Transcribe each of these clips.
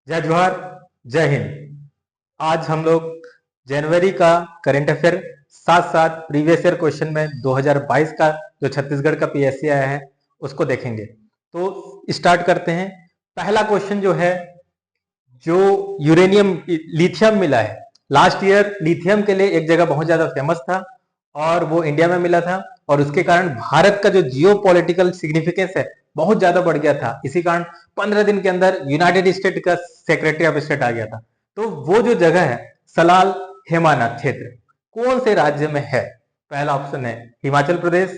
जय जोहार, जय हिंद। आज हम लोग जनवरी का करंट अफेयर साथ साथ प्रीवियस ईयर क्वेश्चन में 2022 का जो छत्तीसगढ़ का पीएससी आया है उसको देखेंगे। तो स्टार्ट करते हैं। पहला क्वेश्चन जो है, जो यूरेनियम लिथियम मिला है, लास्ट ईयर लिथियम के लिए एक जगह बहुत ज्यादा फेमस था और वो इंडिया में मिला था और उसके कारण भारत का जो जियो पॉलिटिकल सिग्निफिकेंस है बहुत ज्यादा बढ़ गया था। इसी कारण 15 दिन के अंदर यूनाइटेड स्टेट का सेक्रेटरी ऑफ स्टेट आ गया था। तो वो जो जगह है सलाल हेमाना क्षेत्र कौन से राज्य में है? पहला ऑप्शन है हिमाचल प्रदेश,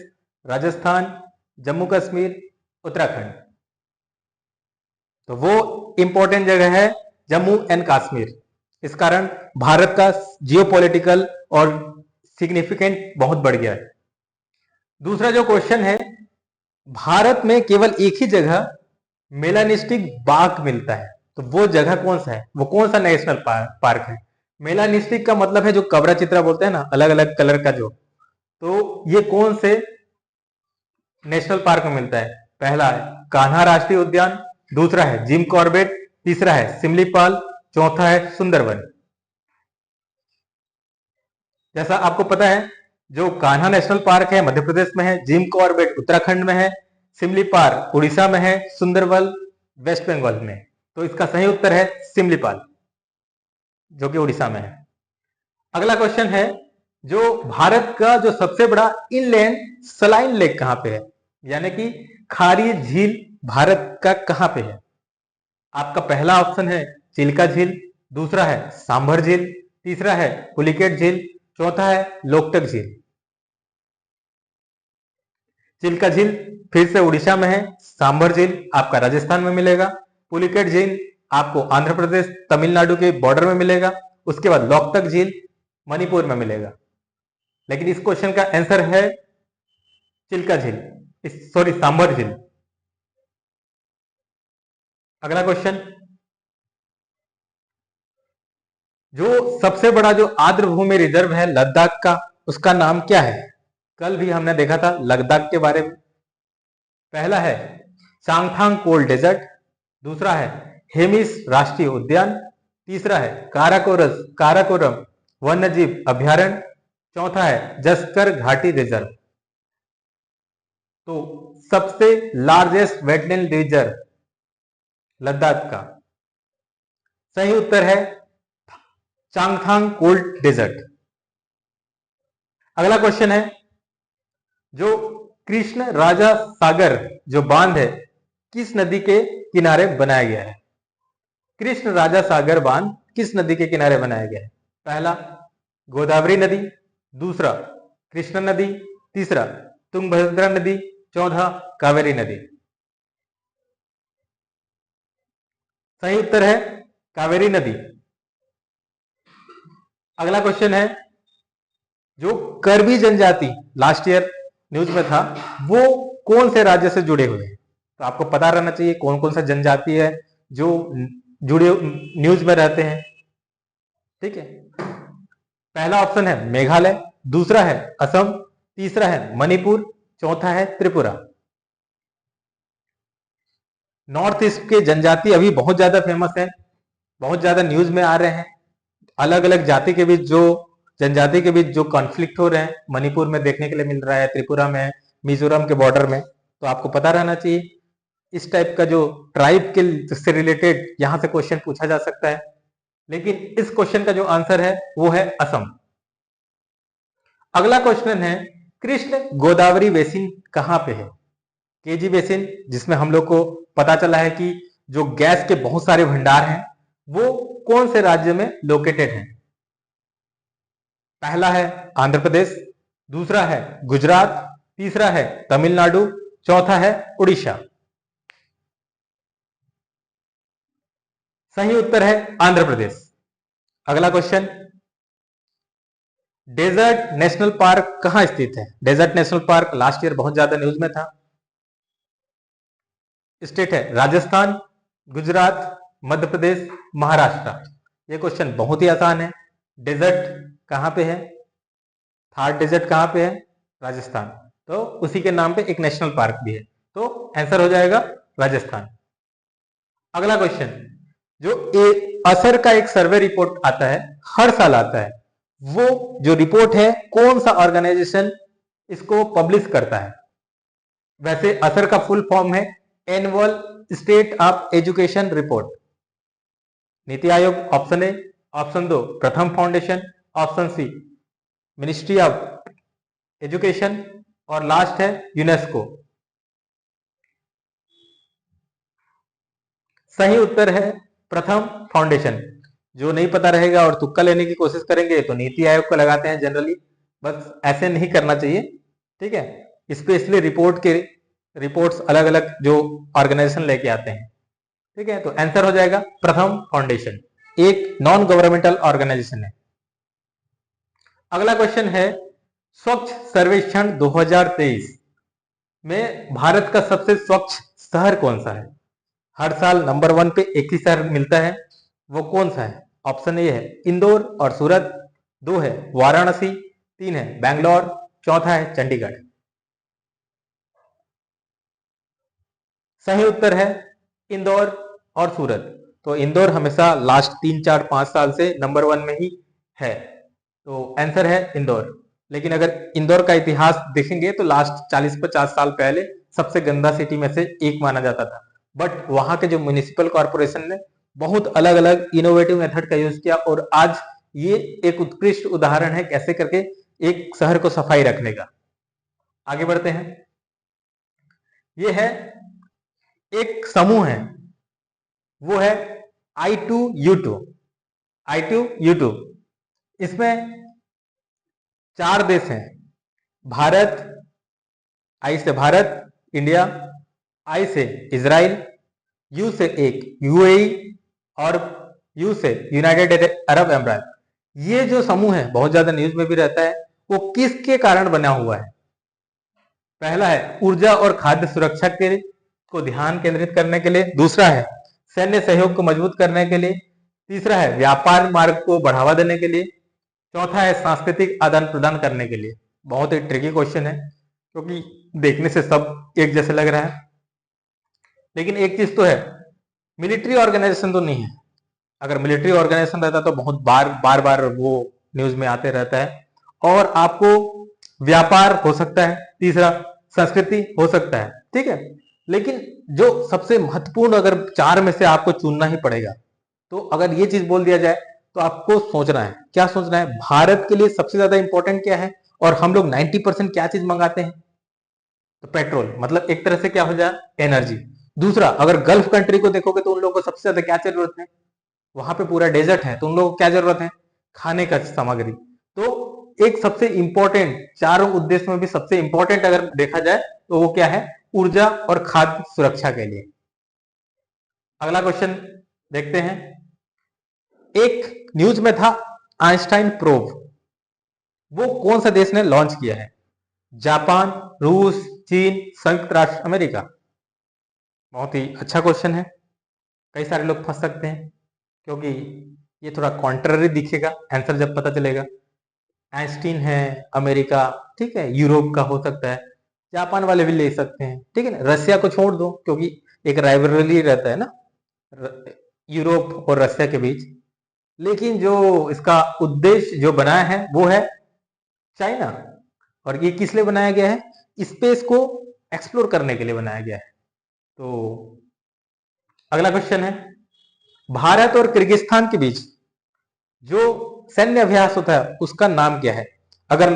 राजस्थान, जम्मू कश्मीर, उत्तराखंड। तो वो इंपॉर्टेंट जगह है जम्मू एंड कश्मीर। इस कारण भारत का जियो पॉलिटिकल और सिग्निफिकेंट बहुत बढ़ गया है। दूसरा जो क्वेश्चन है, भारत में केवल एक ही जगह मेलानिस्टिक बाघ मिलता है, तो वो जगह कौन सा है? वो कौन सा नेशनल पार्क है? मेलानिस्टिक का मतलब है जो कबरा चित्रा बोलते हैं ना, अलग अलग कलर का जो, तो ये कौन से नेशनल पार्क में मिलता है? पहला है कान्हा राष्ट्रीय उद्यान, दूसरा है जिम कॉर्बेट, तीसरा है सिमलीपाल, चौथा है सुंदरवन। जैसा आपको पता है, जो कान्हा नेशनल पार्क है मध्य प्रदेश में है, जिम कॉर्बेट उत्तराखंड में है, सिमलीपाल उड़ीसा में है, सुंदरवन वेस्ट बंगाल में। तो इसका सही उत्तर है सिमलीपाल, जो कि उड़ीसा में है। अगला क्वेश्चन है, जो भारत का जो सबसे बड़ा इनलैंड सलाइन लेक कहां पे है? यानी कि खारी झील भारत का कहां पे है? आपका पहला ऑप्शन है चिल्का झील, दूसरा है सांभर झील, तीसरा है पुलिकेट झील, चौथा है लोकटक झील। चिल्का झील फिर से उड़ीसा में है, सांभर झील आपका राजस्थान में मिलेगा, पुलिकेट झील आपको आंध्र प्रदेश तमिलनाडु के बॉर्डर में मिलेगा, उसके बाद लोकटक झील मणिपुर में मिलेगा। लेकिन इस क्वेश्चन का आंसर है चिल्का झील, सॉरी सांभर झील। अगला क्वेश्चन, जो सबसे बड़ा जो आर्द्र भूमि रिजर्व है लद्दाख का, उसका नाम क्या है? कल भी हमने देखा था लद्दाख के बारे में। पहला है चांगथांग कोल्ड डेजर्ट, दूसरा है हेमिस राष्ट्रीय उद्यान, तीसरा है काराकोरम वन्यजीव अभ्यारण्य, चौथा है जस्कर घाटी रिजर्व। तो सबसे लार्जेस्ट वेटलैंड रिजर्व लद्दाख का सही उत्तर है चांगथांग कोल्ड डेजर्ट। अगला क्वेश्चन है, जो कृष्ण राजा सागर जो बांध है किस नदी के किनारे बनाया गया है? कृष्ण राजा सागर बांध किस नदी के किनारे बनाया गया है? पहला गोदावरी नदी, दूसरा कृष्णा नदी, तीसरा तुंगभद्रा नदी, चौथा कावेरी नदी। सही उत्तर है कावेरी नदी। अगला क्वेश्चन है, जो कर्बी जनजाति लास्ट ईयर न्यूज में था वो कौन से राज्य से जुड़े हुए हैं? तो आपको पता रहना चाहिए कौन कौन सा जनजाति है जो जुड़े न्यूज में रहते हैं। ठीक है, पहला ऑप्शन है मेघालय, दूसरा है असम, तीसरा है मणिपुर, चौथा है त्रिपुरा। नॉर्थ ईस्ट के जनजाति अभी बहुत ज्यादा फेमस है, बहुत ज्यादा न्यूज में आ रहे हैं। अलग अलग जाति के बीच जो जनजाति के बीच जो कॉन्फ्लिक्ट हो रहे हैं मणिपुर में देखने के लिए मिल रहा है, त्रिपुरा में, मिजोरम के बॉर्डर में। तो आपको पता रहना चाहिए इस टाइप का जो ट्राइब के से रिलेटेड यहां से क्वेश्चन पूछा जा सकता है। लेकिन इस क्वेश्चन का जो आंसर है वो है असम। अगला क्वेश्चन है, कृष्ण गोदावरी बेसिन कहां पे है? केजी बेसिन, जिसमें हम लोग को पता चला है कि जो गैस के बहुत सारे भंडार हैं वो कौन से राज्य में लोकेटेड है? पहला है आंध्र प्रदेश, दूसरा है गुजरात, तीसरा है तमिलनाडु, चौथा है उड़ीसा। सही उत्तर है आंध्र प्रदेश। अगला क्वेश्चन, डेजर्ट नेशनल पार्क कहां स्थित है? Desert national park last year बहुत ज्यादा न्यूज में था। स्टेट है राजस्थान, गुजरात, मध्य प्रदेश, महाराष्ट्र। ये क्वेश्चन बहुत ही आसान है। डेजर्ट कहां पे है? थार डेजर्ट कहां पे है? राजस्थान। तो उसी के नाम पे एक नेशनल पार्क भी है, तो आंसर हो जाएगा राजस्थान। अगला क्वेश्चन, जो असर का एक सर्वे रिपोर्ट आता है, हर साल आता है, वो जो रिपोर्ट है कौन सा ऑर्गेनाइजेशन इसको पब्लिश करता है? वैसे असर का फुल फॉर्म है annual state of education report. NITI Aayog option A, option दो Pratham foundation, option C ministry of education और लास्ट है यूनेस्को। सही उत्तर है प्रथम फाउंडेशन। जो नहीं पता रहेगा और तुक्का लेने की कोशिश करेंगे तो नीति आयोग को लगाते हैं जनरली, बस ऐसे नहीं करना चाहिए, ठीक है। स्पेशली रिपोर्ट्स अलग अलग जो ऑर्गेनाइजेशन लेके आते हैं, ठीक है। तो आंसर हो जाएगा प्रथम फाउंडेशन, एक नॉन गवर्नमेंटल ऑर्गेनाइजेशन है। अगला क्वेश्चन है स्वच्छ सर्वेक्षण 2023 में भारत का सबसे स्वच्छ शहर कौन सा है? हर साल नंबर 1 पे एक ही शहर मिलता है, वो कौन सा है? ऑप्शन ए है इंदौर और सूरत, 2 है वाराणसी, 3 है बैंगलोर, चौथा है चंडीगढ़। सही उत्तर है इंदौर और सूरत। तो इंदौर हमेशा लास्ट 3, 4, 5 साल से नंबर 1 में ही है, तो आंसर है इंदौर। लेकिन अगर इंदौर का इतिहास देखेंगे तो लास्ट 40-50 साल पहले सबसे गंदा सिटी में से एक माना जाता था, बट वहां के जो म्युनिसिपल कॉर्पोरेशन ने बहुत अलग अलग इनोवेटिव मेथड का यूज किया और आज ये एक उत्कृष्ट उदाहरण है कैसे करके एक शहर को सफाई रखने का। आगे बढ़ते हैं। ये है एक समूह है, वो है I2U2। I2U2 इसमें 4 देश हैं, भारत, आई से भारत इंडिया, आई से इजराइल, यू से एक यूएई और यू से यूनाइटेड अरब अमीरात। ये जो समूह है बहुत ज्यादा न्यूज में भी रहता है, वो किसके कारण बना हुआ है? पहला है ऊर्जा और खाद्य सुरक्षा के को ध्यान केंद्रित करने के लिए, दूसरा है सैन्य सहयोग को मजबूत करने के लिए, तीसरा है व्यापार मार्ग को बढ़ावा देने के लिए, चौथा है सांस्कृतिक आदान प्रदान करने के लिए। बहुत ही ट्रिकी क्वेश्चन है क्योंकि देखने से सब एक जैसे लग रहा है, लेकिन एक चीज तो है, मिलिट्री ऑर्गेनाइजेशन तो नहीं है। अगर मिलिट्री ऑर्गेनाइजेशन रहता तो बहुत बार बार वो न्यूज में आते रहता है। और आपको व्यापार हो सकता है, तीसरा संस्कृति हो सकता है, ठीक है। लेकिन जो सबसे महत्वपूर्ण अगर 4 में से आपको चुनना ही पड़ेगा, तो अगर ये चीज बोल दिया जाए तो आपको सोचना है, क्या सोचना है? भारत के लिए सबसे ज्यादा इंपॉर्टेंट क्या है और हम लोग 90% क्या चीज मंगाते हैं? तो पेट्रोल, मतलब एक तरह से क्या हो जाए, एनर्जी। दूसरा, अगर गल्फ कंट्री को देखोगे तो उन लोगों को सबसे ज्यादा क्या जरूरत है? वहां पे पूरा डेजर्ट है, तो उन लोगों को क्या जरूरत है? खाने का सामग्री। तो एक सबसे इंपॉर्टेंट, चारों उद्देश्य में भी सबसे इंपॉर्टेंट अगर देखा जाए तो वो क्या है? ऊर्जा और खाद्य सुरक्षा के लिए। अगला क्वेश्चन देखते हैं। एक न्यूज में था आइंस्टाइन प्रोब, वो कौन सा देश ने लॉन्च किया है? जापान, रूस, चीन, संयुक्त राष्ट्र अमेरिका। बहुत ही अच्छा क्वेश्चन है, कई सारे लोग फंस सकते हैं क्योंकि ये थोड़ा कॉन्ट्ररी दिखेगा आंसर जब पता चलेगा। आइंस्टीन है अमेरिका, ठीक है, यूरोप का हो सकता है, जापान वाले भी ले सकते हैं, ठीक है ना। रशिया को छोड़ दो क्योंकि एक राइवलरी रहता है ना यूरोप और रशिया के बीच। लेकिन जो इसका उद्देश्य जो बनाया है वो है चाइना। और ये किस लिए बनाया गया है? स्पेस को एक्सप्लोर करने के लिए बनाया गया है। तो अगला क्वेश्चन है, भारत और किर्गिस्तान के बीच जो सैन्य अभ्यास होता है उसका नाम क्या है? अगर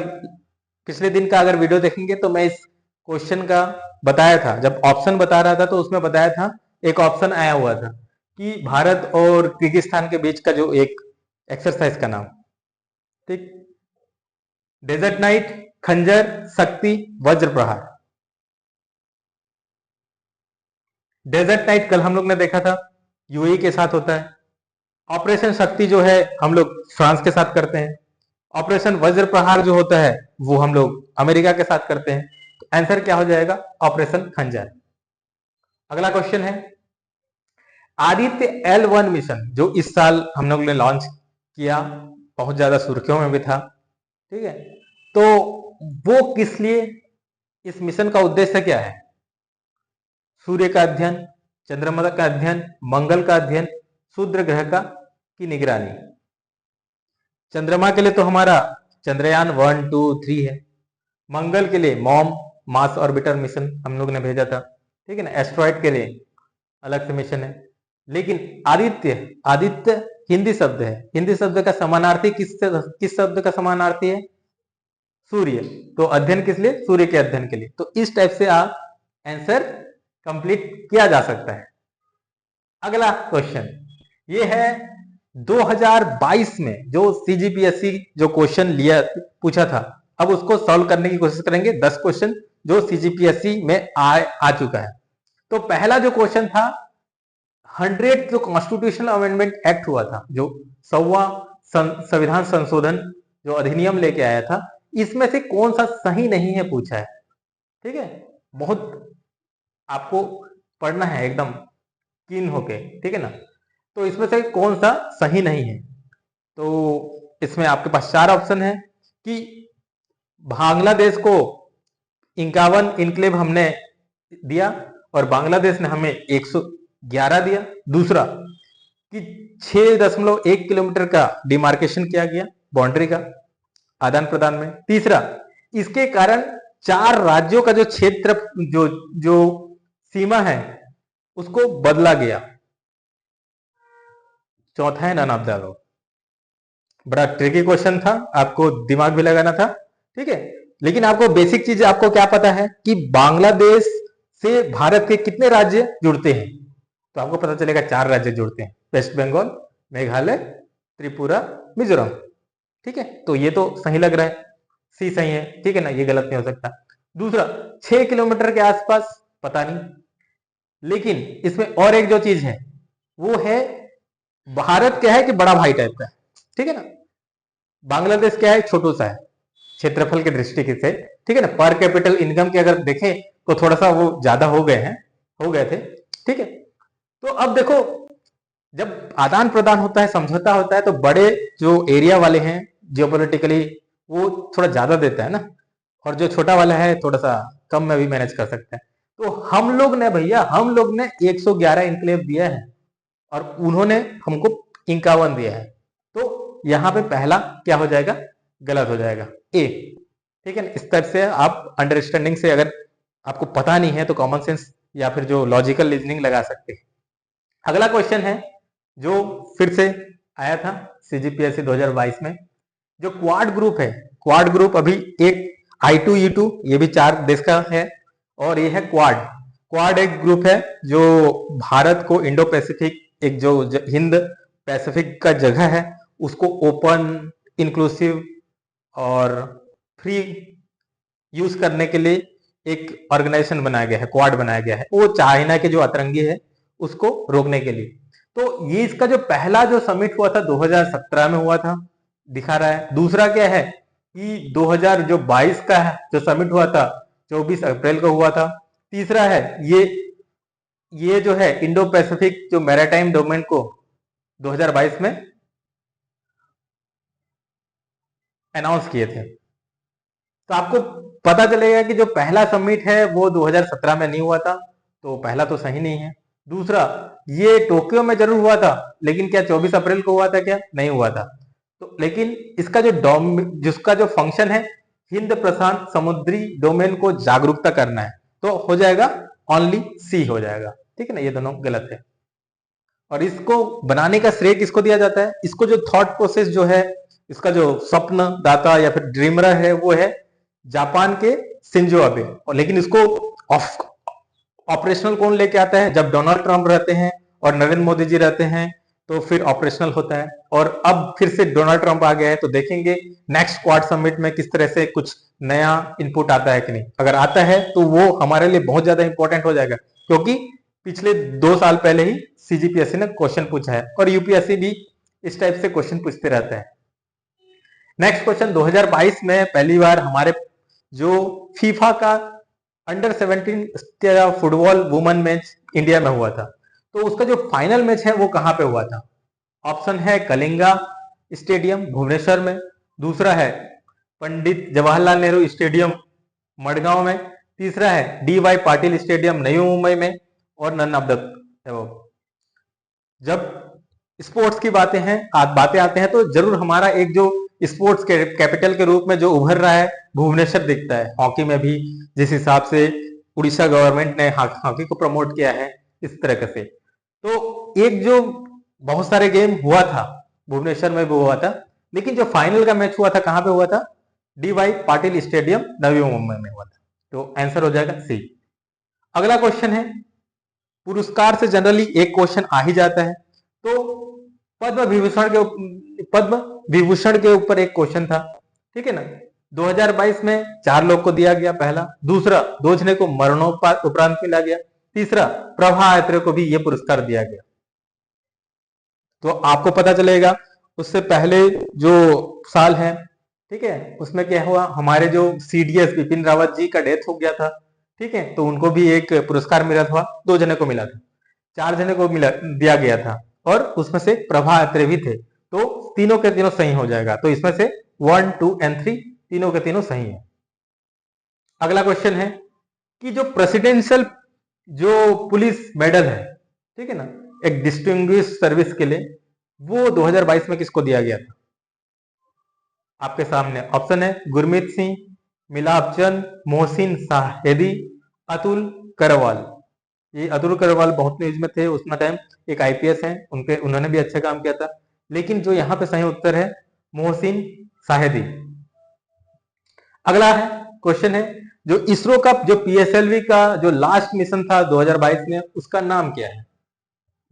पिछले दिन का अगर वीडियो देखेंगे तो मैं इस क्वेश्चन का बताया था, जब ऑप्शन बता रहा था तो उसमें बताया था, एक ऑप्शन आया हुआ था कि भारत और किर्गिस्तान के बीच का जो एक एक्सरसाइज का नाम, ठीक, डेजर्ट नाइट, खंजर, शक्ति, वज्र प्रहार। डेजर्ट नाइट कल हम लोग ने देखा था, यूएई के साथ होता है। ऑपरेशन शक्ति जो है हम लोग फ्रांस के साथ करते हैं। ऑपरेशन वज्र प्रहार जो होता है वो हम लोग अमेरिका के साथ करते हैं। तो आंसर क्या हो जाएगा? ऑपरेशन खंजर। अगला क्वेश्चन है, आदित्य L1 मिशन जो इस साल हम लोग ने लॉन्च किया, बहुत ज्यादा सुर्खियों में भी था, ठीक है। तो वो किस लिए, इस मिशन का उद्देश्य क्या है? सूर्य का अध्ययन, चंद्रमा का अध्ययन, मंगल का अध्ययन, शूद्र ग्रह का की निगरानी। चंद्रमा के लिए तो हमारा चंद्रयान 1, 2, 3 है। मंगल के लिए मॉम मास ऑर्बिटर मिशन हम लोग ने भेजा था, ठीक है ना। एस्ट्रॉइड के लिए अलग से मिशन है। लेकिन आदित्य, आदित्य हिंदी शब्द है, हिंदी शब्द का समानार्थी किस शब्द का समानार्थी है? सूर्य। तो अध्ययन किस लिए? सूर्य के अध्ययन के लिए। तो इस टाइप से आप आंसर कंप्लीट किया जा सकता है। अगला क्वेश्चन ये है 2022 में जो सीजीपीएससी जो क्वेश्चन लिया पूछा था, अब उसको सॉल्व करने की कोशिश करेंगे। 10 क्वेश्चन जो सीजीपीएससी में आ चुका है। तो पहला जो क्वेश्चन था 100 जो कॉन्स्टिट्यूशनल अमेंडमेंट एक्ट हुआ था, जो 100वां संविधान संशोधन जो अधिनियम लेके आया था, इसमें से कौन सा सही नहीं है पूछा है, ठीक है। बहुत आपको पढ़ना है एकदम कीन होके, ठीक है ना। तो इसमें से कौन सा सही नहीं है? तो इसमें आपके पास 4 ऑप्शन है कि बांग्लादेश को 51 इनक्लेव हमने दिया और बांग्लादेश ने हमें 111 दिया। दूसरा कि 6.1 किलोमीटर का डिमार्केशन किया गया बाउंड्री का आदान प्रदान में। तीसरा, इसके कारण 4 राज्यों का जो क्षेत्र जो सीमा है उसको बदला गया। चौथा है नन ऑफ द अबव। बड़ा ट्रिकी क्वेश्चन था, आपको दिमाग भी लगाना था, ठीक है। लेकिन आपको बेसिक चीज आपको क्या पता है कि बांग्लादेश से भारत के कितने राज्य जुड़ते हैं? तो आपको पता चलेगा 4 राज्य जुड़ते हैं, वेस्ट बंगाल, मेघालय, त्रिपुरा, मिजोरम, ठीक है। तो ये तो सही लग रहा है, सी सही है, ठीक है ना, ये गलत नहीं हो सकता। दूसरा 6 किलोमीटर के आसपास पता नहीं, लेकिन इसमें और एक जो चीज है वो है भारत क्या है कि बड़ा भाई टाइप का है, ठीक है ना। बांग्लादेश क्या है? छोटू सा है क्षेत्रफल की दृष्टि से, ठीक है ना। पर कैपिटल इनकम के अगर देखें तो थोड़ा सा वो ज्यादा हो गए थे, ठीक है। तो अब देखो, जब आदान प्रदान होता है, समझौता होता है, तो बड़े जो एरिया वाले हैं जियोपॉलिटिकली वो थोड़ा ज्यादा देता है ना, और जो छोटा वाला है थोड़ा सा कम में भी मैनेज कर सकता है। तो हम लोग ने भैया 111 इनक्लेव दिया है और उन्होंने हमको 51 दिया है। तो यहां पे पहला क्या हो जाएगा? गलत हो जाएगा, ए, ठीक है ना। इस तरह से आप अंडरस्टैंडिंग से, अगर आपको पता नहीं है तो कॉमन सेंस या फिर जो लॉजिकल रीजनिंग लगा सकते हैं। अगला क्वेश्चन है जो फिर से आया था सीजीपीएससी 2022 में, जो क्वाड ग्रुप है। क्वाड ग्रुप अभी एक I2E2 ये भी 4 देश का है, और ये है क्वाड। क्वाड एक ग्रुप है जो भारत को इंडो पैसिफिक, एक जो हिंद पैसिफिक का जगह है उसको ओपन, इंक्लूसिव और फ्री यूज करने के लिए एक ऑर्गेनाइजेशन बनाया गया है, क्वाड बनाया गया है। वो चाइना के जो अतरंगी है उसको रोकने के लिए। तो ये इसका जो पहला जो समिट हुआ था 2017 में हुआ था, दिखा रहा है। दूसरा क्या है कि 2022 का है जो समिट हुआ था 24 अप्रैल को हुआ था। तीसरा है ये जो है इंडो पैसिफिक जो मैरीटाइम डोमेन को 2022 में अनाउंस किए थे। तो आपको पता चलेगा कि जो पहला समिट है वो 2017 में नहीं हुआ था, तो पहला तो सही नहीं है। दूसरा, ये टोक्यो में जरूर हुआ था, लेकिन क्या 24 अप्रैल को हुआ था? क्या नहीं हुआ था। तो लेकिन इसका जिसका जो फंक्शन है हिंद प्रशांत समुद्री डोमेन को जागरूकता करना है, तो हो जाएगा ओनली सी हो जाएगा, ठीक है ना। ये दोनों गलत है। और इसको बनाने का श्रेय किसको दिया जाता है? इसको जो थॉट प्रोसेस जो है, इसका जो स्वप्न दाता या फिर ड्रीमर है वो है जापान के शिंजो अबे। और लेकिन इसको ऑपरेशनल कौन लेके आता है? जब डोनाल्ड ट्रंप रहते हैं और नरेंद्र मोदी जी रहते हैं तो फिर ऑपरेशनल होता है। और अब फिर से डोनाल्ड ट्रंप आ गया है, तो देखेंगे नेक्स्ट क्वाड समिट में किस तरह से कुछ नया इनपुट आता है कि नहीं। अगर आता है तो वो हमारे लिए बहुत ज्यादा इंपॉर्टेंट हो जाएगा, क्योंकि पिछले 2 साल पहले ही सीजीपीएससी ने क्वेश्चन पूछा है और यूपीएससी भी इस टाइप से क्वेश्चन पूछते रहता है। नेक्स्ट क्वेश्चन, 2022 में पहली बार हमारे जो फीफा का under 17 football women match India में हुआ था, तो उसका जो फाइनल मैच है वो कहां पे हुआ था? ऑप्शन है कलिंगा स्टेडियम भुवनेश्वर में, दूसरा है पंडित जवाहरलाल नेहरू स्टेडियम मडगांव में, तीसरा है DY पाटिल स्टेडियम नई मुंबई में, और नन ऑफ द अबव। जब स्पोर्ट्स की बातें हैं, बातें आते हैं तो जरूर हमारा एक जो स्पोर्ट्स के कैपिटल के रूप में जो उभर रहा है भुवनेश्वर दिखता है। हॉकी में भी जिस हिसाब से उड़ीसा गवर्नमेंट ने हॉकी को प्रमोट किया है इस तरह से, तो एक जो बहुत सारे गेम हुआ था भुवनेश्वर में भी हुआ था, लेकिन जो फाइनल का मैच हुआ था कहां पे हुआ था? DY पाटिल स्टेडियम नवी मुंबई में हुआ था। तो आंसर हो जाएगा सी। अगला क्वेश्चन है, पुरस्कार से जनरली एक क्वेश्चन आ ही जाता है, तो पद्म विभूषण के ऊपर एक क्वेश्चन था, ठीक है ना। 2022 में 4 लोग को दिया गया, पहला। दूसरा, 2 जने को मरणोपरांत मिला गया। तीसरा, प्रभा अत्रे को भी यह पुरस्कार दिया गया। तो आपको पता चलेगा उससे पहले जो साल है, ठीक है, उसमें क्या हुआ, हमारे जो CDS बिपिन रावत जी का डेथ हो गया था, ठीक है, तो उनको भी एक पुरस्कार मिला था, 2 जने को मिला था, 4 जने को मिला दिया गया था, और उसमें से प्रभा अत्रे भी थे। तो तीनों के तीनों सही हो जाएगा। तो इसमें से 1, 2 एंड 3 तीनों के तीनों सही है। अगला क्वेश्चन है कि जो प्रेसिडेंशियल जो पुलिस मेडल है, ठीक है ना, एक डिस्टिंग्विश सर्विस के लिए, वो 2022 में किसको दिया गया था? आपके सामने ऑप्शन है गुरमीत सिंह, मिलाप चंद, मोहसिन साहेदी, अतुल करवाल। ये अतुल करवाल बहुत न्यूज में थे उतना टाइम, एक IPS हैं, उन्होंने भी अच्छा काम किया था, लेकिन जो यहाँ पे सही उत्तर है मोहसिन साहेदी। अगला है क्वेश्चन है, जो इसरो का जो PSLV का जो लास्ट मिशन था 2022 में, उसका नाम क्या है?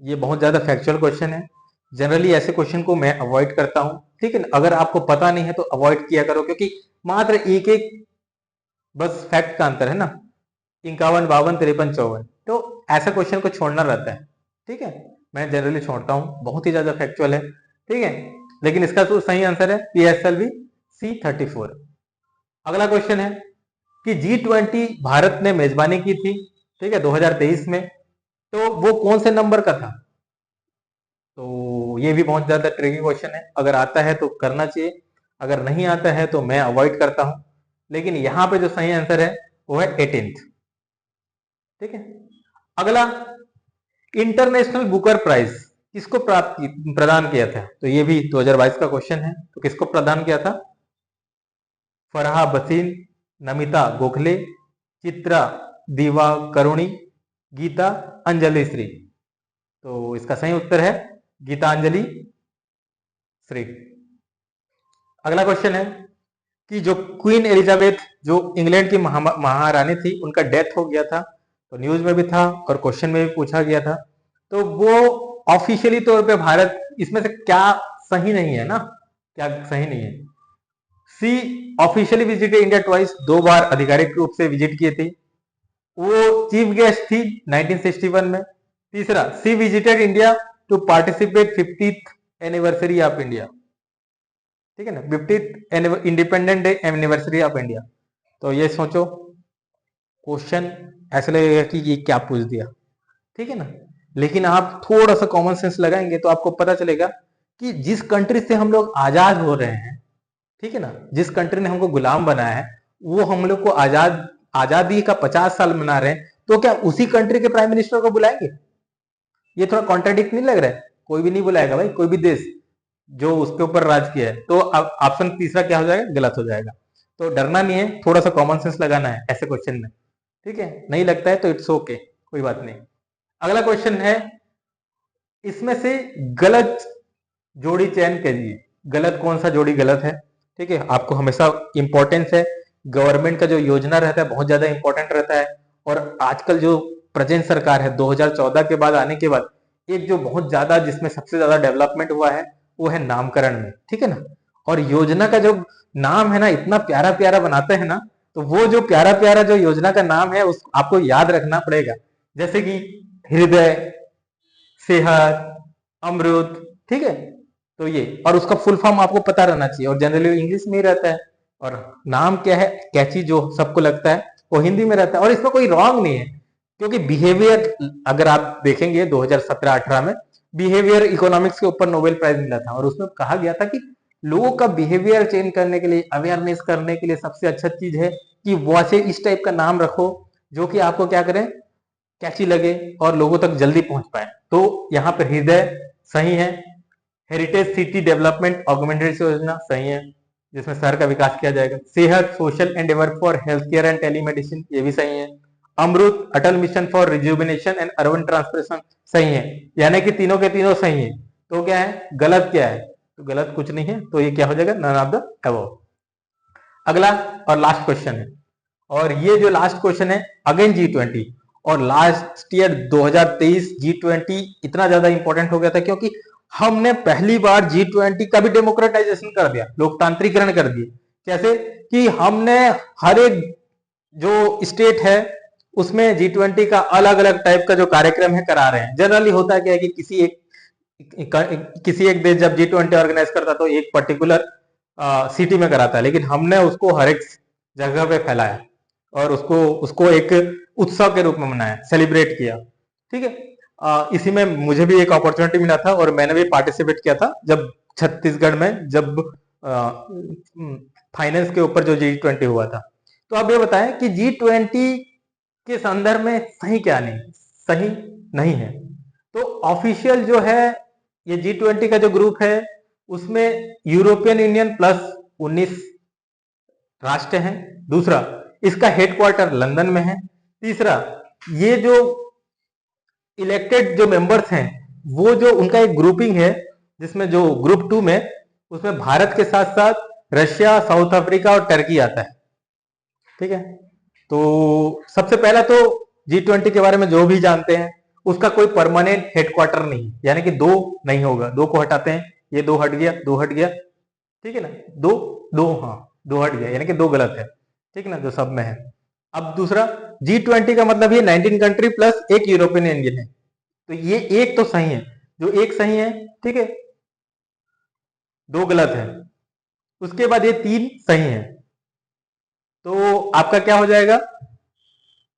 ये बहुत ज्यादा फैक्चुअल क्वेश्चन है, जनरली ऐसे क्वेश्चन को मैं अवॉइड करता हूं, ठीक है। अगर आपको पता नहीं है तो अवॉइड किया करो, क्योंकि मात्र एक एक बस फैक्ट का अंतर है ना, 51, 52, 53, 54, तो ऐसा क्वेश्चन को छोड़ना रहता है, ठीक है। मैं जनरली छोड़ता हूं, बहुत ही ज्यादा फैक्चुअल है, ठीक है। लेकिन इसका तो सही आंसर है PSLV C-34। अगला क्वेश्चन है कि G20 भारत ने मेजबानी की थी, ठीक है, 2023 में, तो वो कौन से नंबर का था? तो ये भी बहुत ज्यादा ट्रिकी क्वेश्चन है, अगर आता है तो करना चाहिए, अगर नहीं आता है तो मैं अवॉइड करता हूं, लेकिन यहां पे जो सही आंसर है वो है 18th, ठीक है। अगला, इंटरनेशनल बुकर प्राइज किसको प्रदान किया था? तो ये भी 2022 का क्वेश्चन है, तो किसको प्रदान किया था? फरहा बसीन, नमिता गोखले, चित्रा दीवा करुणी, गीता अंजलि श्री। तो इसका सही उत्तर है गीतांजलि श्री। अगला क्वेश्चन है कि जो क्वीन एलिजाबेथ जो इंग्लैंड की महारानी थी, उनका डेथ हो गया था, तो न्यूज में भी था और क्वेश्चन में भी पूछा गया था, तो वो ऑफिशियली तौर पे भारत, इसमें से क्या सही नहीं है ना, क्या सही नहीं है? सी ऑफिशियली विजिटेड इंडिया ट्वाइस, 2 बार आधिकारिक रूप से विजिट किए थे, वो चीफ गेस्ट थी 1961 में। तीसरा, she visited India to participate 50th anniversary of India, ठीक है ना, 50th independent day anniversary of India. तो ये सोचो, क्वेश्चन ऐसे लगेगा कि ये क्या पूछ दिया, ठीक है ना, लेकिन आप थोड़ा सा कॉमन सेंस लगाएंगे तो आपको पता चलेगा कि जिस कंट्री से हम लोग आजाद हो रहे हैं, ठीक है ना, जिस कंट्री ने हमको गुलाम बनाया है, वो हम लोग को आजादी का 50 साल मना रहे हैं, तो क्या उसी कंट्री के प्राइम मिनिस्टर को बुलाएंगे? ये थोड़ा कॉन्ट्राडिक्ट नहीं लग रहा है? कोई भी नहीं बुलाएगा भाई, कोई भी देश जो उसके ऊपर राज किया है। तो अब ऑप्शन तीसरा क्या हो जाएगा? गलत हो जाएगा। तो डरना नहीं है, थोड़ा सा कॉमन सेंस लगाना है ऐसे क्वेश्चन में, ठीक है। नहीं लगता है तो इट्स ओके, कोई बात नहीं। अगला क्वेश्चन है, इसमें से गलत जोड़ी चयन कीजिए, गलत कौन सा जोड़ी गलत है, ठीक है। आपको हमेशा इंपॉर्टेंस है, गवर्नमेंट का जो योजना रहता है बहुत ज्यादा इंपॉर्टेंट रहता है, और आजकल जो प्रेजेंट सरकार है 2014 के बाद आने के बाद, एक जो बहुत ज्यादा जिसमें सबसे ज्यादा डेवलपमेंट हुआ है वो है नामकरण में, ठीक है ना। और योजना का जो नाम है ना, इतना प्यारा प्यारा बनाते हैं ना, तो वो जो प्यारा प्यारा जो योजना का नाम है उस आपको याद रखना पड़ेगा, जैसे कि हृदय, सेहत, अमृत, ठीक है। तो ये, और उसका फुल फॉर्म आपको पता रहना चाहिए, और जनरली इंग्लिश में ही रहता है, और नाम क्या है कैची जो सबको लगता है वो हिंदी में रहता है, और इसमें कोई रॉन्ग नहीं है, क्योंकि बिहेवियर अगर आप देखेंगे 2017-18 में बिहेवियर इकोनॉमिक्स के ऊपर नोबेल प्राइज मिला था, और उसमें कहा गया था कि लोगों का बिहेवियर चेंज करने के लिए, अवेयरनेस करने के लिए सबसे अच्छा चीज है कि वैसे इस टाइप का नाम रखो जो कि आपको क्या करे, कैची लगे और लोगों तक जल्दी पहुंच पाए। तो यहाँ पर हृदय सही है, हेरिटेज सिटी डेवलपमेंट ऑगमेंटेड योजना सही है, जिसमें शहर का विकास किया जाएगा। सेहत social endeavour for health care and telemedicine, ये भी सही है। Amrut Atal mission for rejuvenation and urban transportation सही है, यानी कि तीनों के तीनों सही है। तो क्या है, गलत क्या है, तो गलत कुछ नहीं है, तो ये क्या हो जाएगा, नन ऑफ द अबव। अगला और लास्ट क्वेश्चन है, और ये जो लास्ट क्वेश्चन है अगेन G20, और लास्ट ईयर 2023 G20 इतना ज्यादा इंपॉर्टेंट हो गया था क्योंकि हमने पहली बार G20 का भी डेमोक्रेटाइजेशन कर दिया, लोकतांत्रिकरण कर दिए। कैसे कि हमने हर एक जो स्टेट है उसमें G20 का अलग अलग टाइप का जो कार्यक्रम है करा रहे हैं। जनरली होता क्या है कि किसी एक देश जब G20 ऑर्गेनाइज करता तो एक पर्टिकुलर सिटी में कराता है, लेकिन हमने उसको हर एक जगह पे फैलाया और उसको एक उत्सव के रूप में मनाया, सेलिब्रेट किया। ठीक है, इसी में मुझे भी एक अपॉर्चुनिटी मिला था और मैंने भी पार्टिसिपेट किया था जब छत्तीसगढ़ में जब फाइनेंस के ऊपर जो G20 हुआ था। तो अब ये बताएं कि G20 के संदर्भ में सही क्या नहीं, सही नहीं है। तो ऑफिशियल जो है ये G20 का जो ग्रुप है उसमें यूरोपियन यूनियन प्लस 19 राष्ट्र हैं। दूसरा, इसका हेडक्वार्टर लंदन में है। तीसरा, ये जो इलेक्टेड जो मेंबर्स हैं वो जो उनका एक ग्रुपिंग है, जिसमें जो ग्रुप 2 में उसमें भारत के साथ साथ रशिया, साउथ अफ्रीका और टर्की आता है। ठीक है, तो सबसे पहला तो G20 के बारे में जो भी जानते हैं उसका कोई परमानेंट हेडक्वार्टर नहीं, यानी कि दो नहीं होगा, दो को हटाते हैं, ये दो हट गया, दो हट गया, ठीक है ना, दो दो, हाँ दो हट गया, यानी कि दो गलत है, ठीक है ना, जो सब में है। अब दूसरा, G20 का मतलब ये 19 कंट्री प्लस एक यूरोपियन यूनियन है, तो ये एक तो सही है, जो एक सही है, ठीक है, दो गलत है, उसके बाद ये तीन सही है, तो आपका क्या हो जाएगा,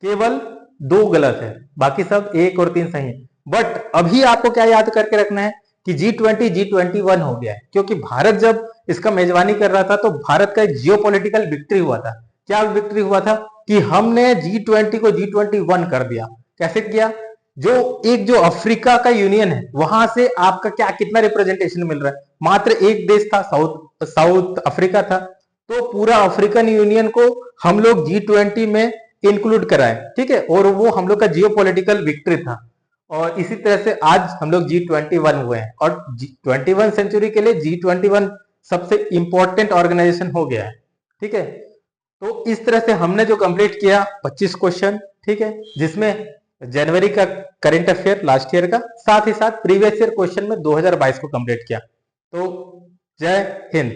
केवल दो गलत है, बाकी सब एक और तीन सही है। बट अभी आपको क्या याद करके रखना है कि G21 हो गया है, क्योंकि भारत जब इसका मेजबानी कर रहा था तो भारत का एक जियोपॉलिटिकल विक्ट्री हुआ था। क्या विक्ट्री हुआ था कि हमने G20 को G21 कर दिया। कैसे किया, जो अफ्रीका का यूनियन है वहां से आपका क्या कितना रिप्रेजेंटेशन मिल रहा है, मात्र एक देश था, साउथ अफ्रीका था, तो पूरा अफ्रीकन यूनियन को हम लोग G20 में इंक्लूड कराए, ठीक है, और वो हम लोग का जियोपॉलिटिकल विक्ट्री था। और इसी तरह से आज हम लोग G21 हुए हैं, और 21 सेंचुरी के लिए G21 सबसे इंपॉर्टेंट ऑर्गेनाइजेशन हो गया है। ठीक है, तो इस तरह से हमने जो कंप्लीट किया 25 क्वेश्चन, ठीक है, जिसमें जनवरी का करंट अफेयर लास्ट ईयर का, साथ ही साथ प्रीवियस ईयर क्वेश्चन में 2022 को कंप्लीट किया। तो जय हिंद।